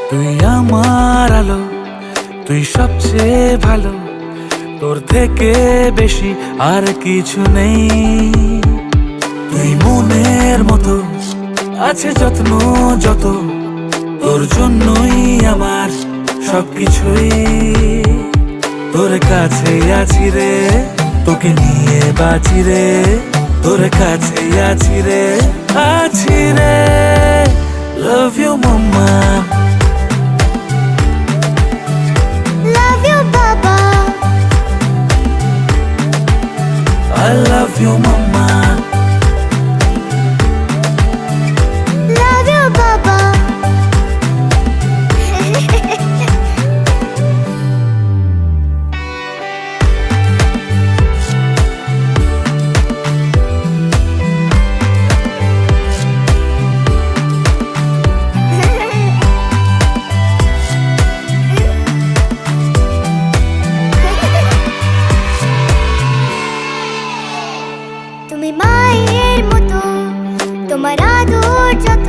তুই আমার আলো, তুই সবচেয়ে ভালো, তোর থেকে বেশি আর কিছু নেই। তুই মনের মতো আছে যত্ন যত, তোর জন্যই আমার সবকিছুই। তোর কাছে আছি রে, তোকে নিয়ে বাঁচি রে, তোর কাছে আছি রে, আছি রে। Love you mama, Love you, Baba. I love you mama. Love you, Baba. তুমি মায়ের মতো, তোমার আদর যত